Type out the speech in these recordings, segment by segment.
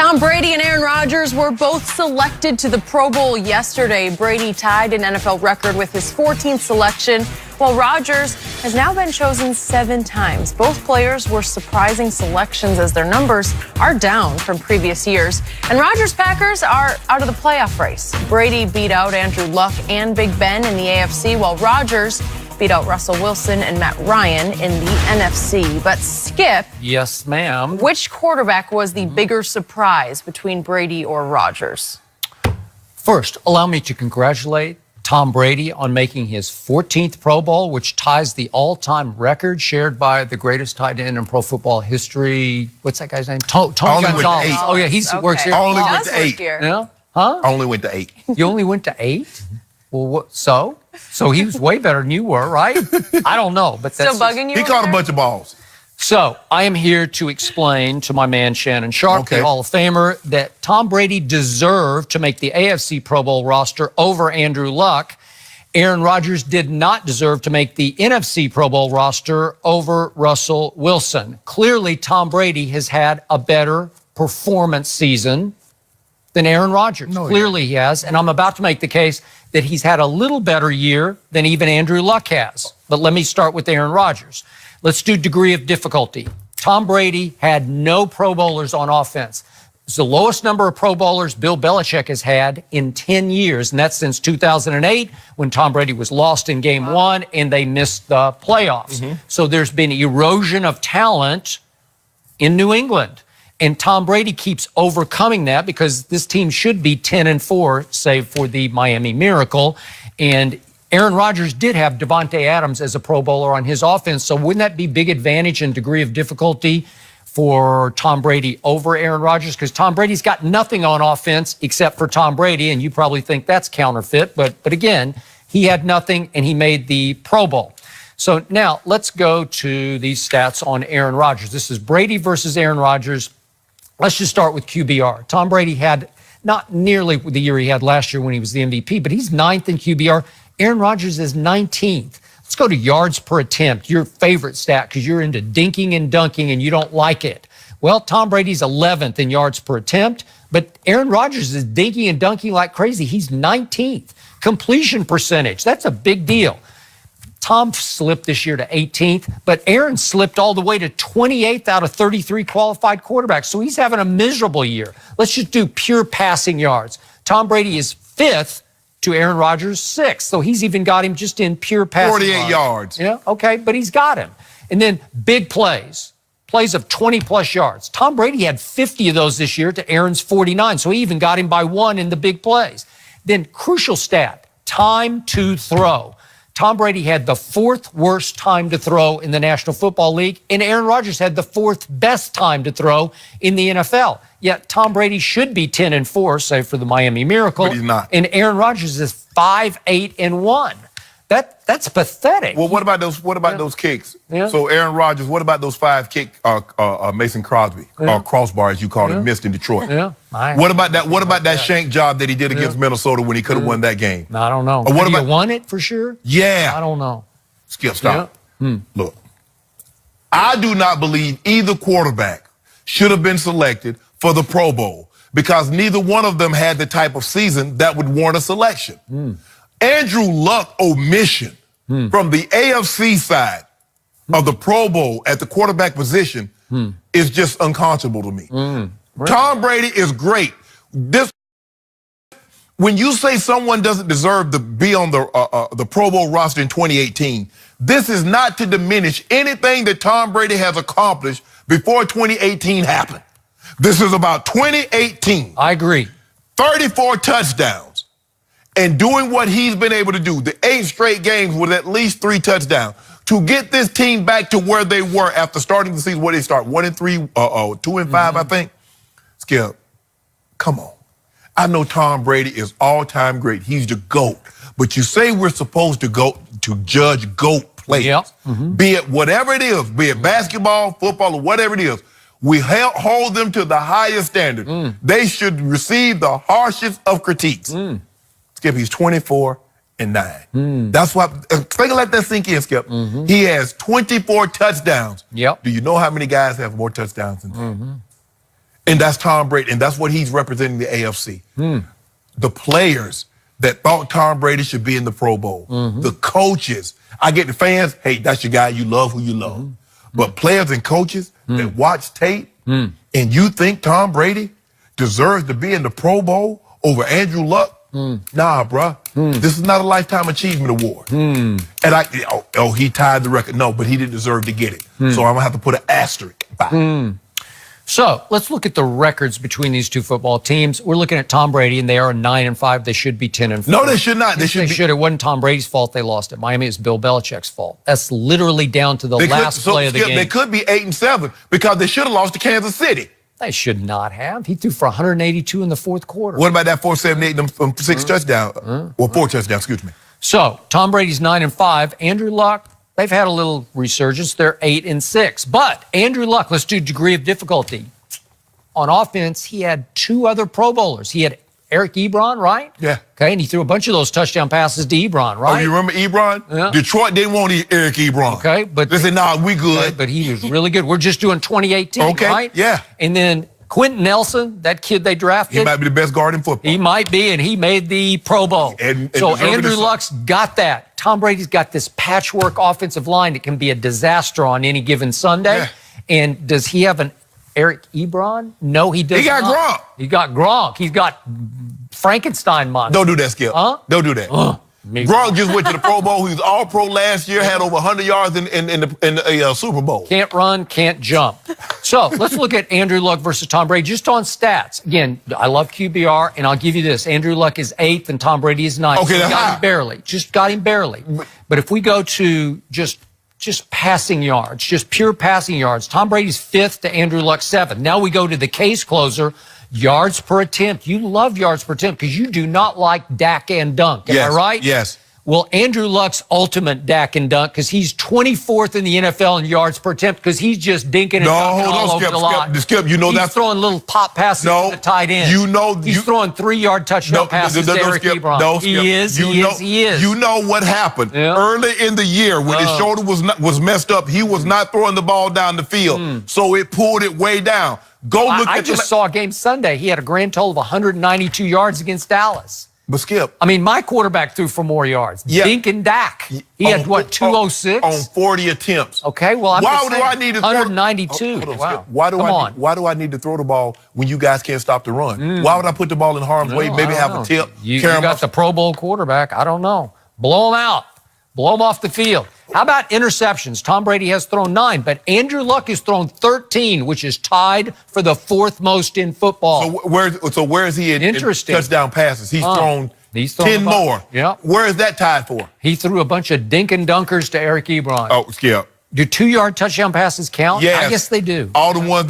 Tom Brady and Aaron Rodgers were both selected to the Pro Bowl yesterday. Brady tied an NFL record with his 14th selection, while Rodgers has now been chosen 7 times. Both players were surprising selections as their numbers are down from previous years. And Rodgers' Packers are out of the playoff race. Brady beat out Andrew Luck and Big Ben in the AFC, while Rodgers beat out Russell Wilson and Matt Ryan in the NFC. But Skip. Yes, ma'am. Which quarterback was the bigger surprise between Brady or Rodgers? First, allow me to congratulate Tom Brady on making his 14th Pro Bowl, which ties the all-time record shared by the greatest tight end in pro football history. What's that guy's name? Tony Gonzalez. Oh, yeah, he works here. I only went to 8. Yeah? Huh? I only went to 8. You only went to 8? Well, what, so? So he was way better than you were, right? I don't know, but that's still bugging you. He caught a bunch of balls. So I am here to explain to my man Shannon Sharp, the Hall of Famer, that Tom Brady deserved to make the AFC Pro Bowl roster over Andrew Luck. Aaron Rodgers did not deserve to make the NFC Pro Bowl roster over Russell Wilson. Clearly, Tom Brady has had a better performance season than Aaron Rodgers. Clearly he has, and I'm about to make the case that he's had a little better year than even Andrew Luck has. But let me start with Aaron Rodgers. Let's do degree of difficulty. Tom Brady had no Pro Bowlers on offense. It's the lowest number of Pro Bowlers Bill Belichick has had in 10 years, and that's since 2008 when Tom Brady was lost in Game 1 and they missed the playoffs. So there's been erosion of talent in New England. And Tom Brady keeps overcoming that because this team should be 10-4, save for the Miami Miracle. And Aaron Rodgers did have Devontae Adams as a Pro Bowler on his offense. So wouldn't that be big advantage and degree of difficulty for Tom Brady over Aaron Rodgers? Because Tom Brady's got nothing on offense except for Tom Brady, and you probably think that's counterfeit. But again, he had nothing, and he made the Pro Bowl. So now let's go to these stats on Aaron Rodgers. This is Brady versus Aaron Rodgers. Let's just start with QBR. Tom Brady had not nearly the year he had last year when he was the MVP, but he's 9th in QBR. Aaron Rodgers is 19th. Let's go to yards per attempt, your favorite stat, because you're into dinking and dunking and you don't like it. Well, Tom Brady's 11th in yards per attempt, but Aaron Rodgers is dinking and dunking like crazy. He's 19th. Completion percentage, that's a big deal. Tom slipped this year to 18th, but Aaron slipped all the way to 28th out of 33 qualified quarterbacks. So he's having a miserable year. Let's just do pure passing yards. Tom Brady is 5th to Aaron Rodgers' 6th. So he's even got him just in pure passing 48 yards. Yeah, okay, but he's got him. And then big plays of 20-plus yards. Tom Brady had 50 of those this year to Aaron's 49, so he even got him by 1 in the big plays. Then crucial stat, time to throw. Tom Brady had the 4th worst time to throw in the National Football League, and Aaron Rodgers had the 4th best time to throw in the NFL. Yet Tom Brady should be 10-4, save for the Miami Miracle. But he's not. And Aaron Rodgers is 5-8-1. That's pathetic. Well, what about those kicks? Yeah. So Aaron Rodgers, what about those 5 kick Mason Crosby crossbar, as you call it, missed in Detroit? Yeah. What about that? What about that shank job that he did against Minnesota when he could have won that game? I don't know. What about won it for sure? Yeah. I don't know. Skip, stop. Look, I do not believe either quarterback should have been selected for the Pro Bowl because neither one of them had the type of season that would warrant a selection. Andrew Luck omission from the AFC side of the Pro Bowl at the quarterback position is just unconscionable to me. Tom Brady is great. When you say someone doesn't deserve to be on the Pro Bowl roster in 2018, this is not to diminish anything that Tom Brady has accomplished before 2018 happened. This is about 2018. I agree. 34 touchdowns. And doing what he's been able to do, the 8 straight games with at least 3 touchdowns, to get this team back to where they were after starting the season. Where they start 1-3, 2-5, I think. Skip, come on. I know Tom Brady is all-time great. He's the GOAT. But you say we're supposed to judge GOAT players. Be it whatever it is, be it basketball, football, or whatever it is. We hold them to the highest standard. They should receive the harshest of critiques. Skip, he's 24-9. That's why, let that sink in, Skip. He has 24 touchdowns. Do you know how many guys have more touchdowns than that? And that's Tom Brady, and that's what he's representing the AFC. The players that thought Tom Brady should be in the Pro Bowl. The coaches. I get the fans, hey, that's your guy, you love who you love. But players and coaches that watch tape and you think Tom Brady deserves to be in the Pro Bowl over Andrew Luck? Nah, bruh. This is not a Lifetime Achievement Award. And he tied the record. No, but he didn't deserve to get it. So I'm going to have to put an asterisk by. So let's look at the records between these two football teams. We're looking at Tom Brady, and they are 9-5. They should be 10-4. No, they should not. They should. It wasn't Tom Brady's fault they lost at Miami. It was Bill Belichick's fault. That's literally down to the last play of the game. They could be 8-7 because they should have lost to Kansas City. They should not have. He threw for 182 in the fourth quarter. What about that 478 6 touchdown? Well, 4 touchdowns, excuse me. So Tom Brady's 9-5. Andrew Luck, they've had a little resurgence. They're 8-6. But Andrew Luck, let's do degree of difficulty. On offense, he had 2 other Pro Bowlers. He had Eric Ebron, right? Yeah. Okay, and he threw a bunch of those touchdown passes to Ebron, right? Oh, you remember Ebron? Yeah. Detroit didn't want Eric Ebron. Okay, but they said, nah, we good. Okay, but he was really good. We're just doing 2018, right? Yeah. And then Quentin Nelson, that kid they drafted. He might be the best guard in football. He might be, and he made the Pro Bowl. So Andrew Luck's got that. Tom Brady's got this patchwork offensive line that can be a disaster on any given Sunday. Yeah. And does he have an Eric Ebron? No, he doesn't. He got Gronk. He got Gronk. He's got Frankenstein monster. Don't do that, Skip. Huh? Don't do that. Gronk just went to the Pro Bowl. He was All-Pro last year, had over 100 yards in the Super Bowl. Can't run, can't jump. So let's look at Andrew Luck versus Tom Brady just on stats. Again, I love QBR, and I'll give you this. Andrew Luck is 8th, and Tom Brady is 9th. Okay, so that's high. Just got him barely. But if we go to just passing yards, just pure passing yards, Tom Brady's 5th to Andrew Luck 7th. Now we go to the case closer, yards per attempt. You love yards per attempt because you do not like Dak and Dunk. Am I right? Yes. Well, Andrew Luck's ultimate Dak and Dunk because he's 24th in the NFL in yards per attempt because he's just dinking and dunking all over the line. Skip, you know he's throwing little pop passes to the tight end. You know, he's throwing 3-yard touchdown passes to Eric Ebron. No, Skip, he is. You know what happened early in the year when his shoulder was messed up. He was not throwing the ball down the field, so it pulled it way down. I just saw a game Sunday. He had a grand total of 192 yards against Dallas. But Skip, I mean, my quarterback threw for more yards. Dink and Dak. He had, what, 206? On 40 attempts. Okay, well, I'm just saying, I need to 192. Hold on, wow. Why do I need to throw the ball when you guys can't stop the run? Why would I put the ball in harm's way? Maybe have a tip. You got the Pro Bowl quarterback. I don't know. Blow him out. Blow him off the field. How about interceptions? Tom Brady has thrown 9, but Andrew Luck has thrown 13, which is tied for the 4th most in football. So where is he in touchdown passes? He's thrown 10 more. Yeah. Where is that tied for? He threw a bunch of dink and dunkers to Eric Ebron. Oh, Skip. Do 2-yard touchdown passes count? Yes. I guess they do. All the ones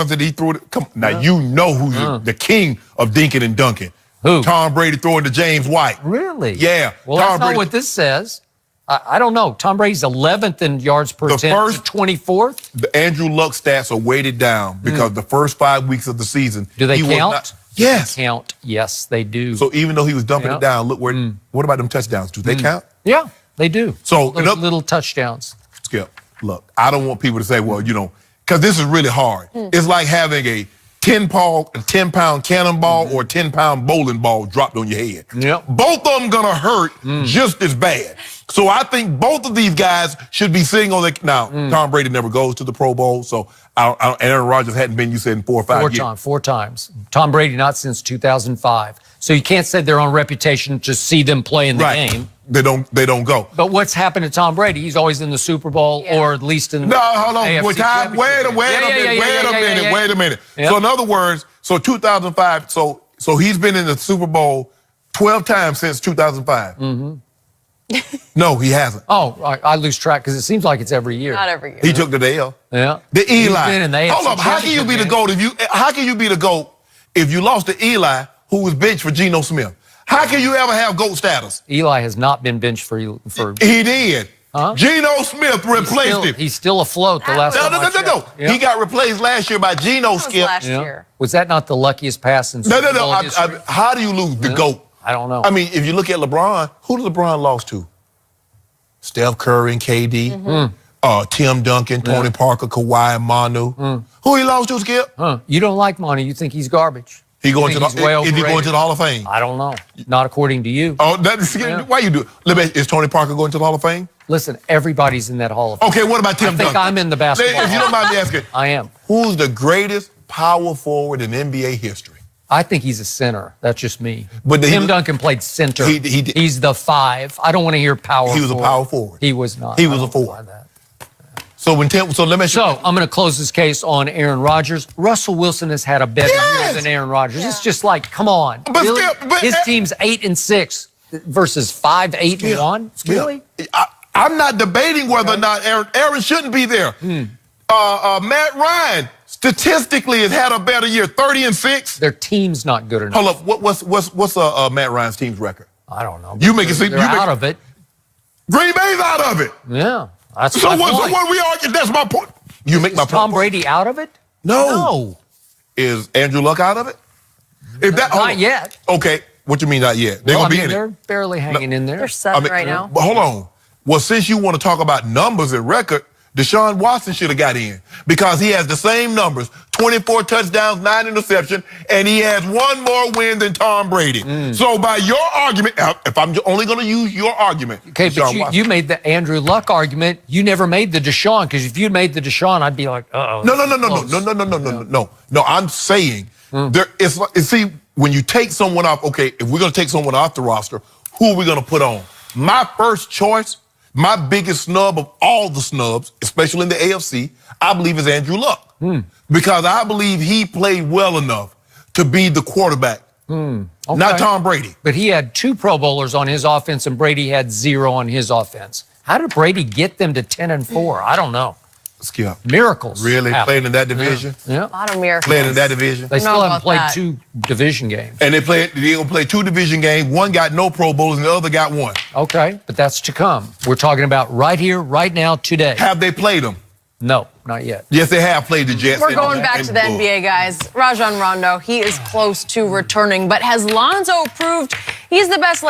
that he threw. Now you know who's the king of dinking and dunking. Who? Tom Brady throwing to James White. Really? Yeah. Well, that's not what this says. I don't know. Tom Brady's 11th in yards per attempt, 24th. The Andrew Luck stats are weighted down because the first 5 weeks of the season. Do they count? Yes. They count. Yes, they do. So even though he was dumping it down, look where. What about them touchdowns? Do they count? Yeah, they do. So little touchdowns. Skip, look, I don't want people to say, well, because this is really hard. It's like having a 10-pound cannonball or a 10-pound bowling ball dropped on your head. Yep. Both of them gonna hurt just as bad. So I think both of these guys should be sitting on the. Now, Tom Brady never goes to the Pro Bowl, so Aaron Rodgers hadn't been, you said, in 4 or 5 years. 4 times. Tom Brady not since 2005. So you can't say their own reputation to see them play in the game. They don't go. But what's happened to Tom Brady? He's always in the Super Bowl or at least in the hold on. AFC Wait a minute. So in other words, so 2005, so he's been in the Super Bowl 12 times since 2005. No, he hasn't. Oh, I lose track because it seems like it's every year. Not every year. He took the L. Yeah. The Eli. He's been in the AFC Hold up. How can you be the GOAT if you lost to Eli, who was benched for Geno Smith? How can you ever have GOAT status? Eli has not been benched for. He did. Geno Smith replaced him. He's still afloat the last time. No. Yep. He got replaced last year by Geno Skip. Last year. Was that not the luckiest pass in Super Bowl history? How do you lose the GOAT? I don't know. I mean, if you look at LeBron, who did LeBron lost to? Steph Curry and KD. Tim Duncan, Tony Parker, Kawhi, Manu. Who he lost to, Skip? You don't like Manu. You think he's garbage. Is he going to the Hall of Fame? I don't know. Not according to you. Oh, why you do it? Is Tony Parker going to the Hall of Fame? Listen, everybody's in that Hall of Fame. Okay, what about Tim Duncan? I think I'm in the basketball. If you don't mind me asking. I am. Who's the greatest power forward in NBA history? I think he's a center. That's just me. But Tim Duncan played center. He's the 5. I don't want to hear power forward. He was a power forward. He was not. He was a forward. So I'm going to close this case on Aaron Rodgers. Russell Wilson has had a better year than Aaron Rodgers. It's just like, come on. But really? His team's 8-6 versus 5, 8-1. Really? I'm not debating whether or not Aaron shouldn't be there. Matt Ryan statistically has had a better year, 30-6. Their team's not good enough. Hold up, what's Matt Ryan's team's record? I don't know. You make it seem they're out of it. Green Bay's out of it. Yeah, that's so my point. So what we argue? That's my point. You make my point. Tom Brady out of it? No. Is Andrew Luck out of it? Not yet. Okay, what you mean not yet? They're gonna be in it. They're barely hanging in there. They're 7 right now. But hold on. Well, since you want to talk about numbers and record, Deshaun Watson should have got in because he has the same numbers, 24 touchdowns, 9 interceptions, and he has one more win than Tom Brady. So by your argument, if I'm only going to use your argument. Okay, but you made the Andrew Luck argument. You never made the Deshaun, because if you made the Deshaun, I'd be like, uh-oh. No, I'm saying, see, when you take someone off, okay, if we're going to take someone off the roster, who are we going to put on? My first choice, my biggest snub of all the snubs, especially in the AFC, I believe is Andrew Luck. Because I believe he played well enough to be the quarterback, not Tom Brady. But he had 2 Pro Bowlers on his offense, and Brady had 0 on his offense. How did Brady get them to 10-4? I don't know. Skip. Miracles. Really? Playing in that division? Yeah. A lot of miracles. Playing in that division? They still haven't played 2 division games. And they're going to play 2 division games. One got no Pro Bowls and the other got 1. Okay, but that's to come. We're talking about right here, right now, today. Have they played them? No, not yet. Yes, they have played the Jets. We're going back to the NBA, guys. Rajon Rondo, he is close to returning, but has Lonzo proved he's the best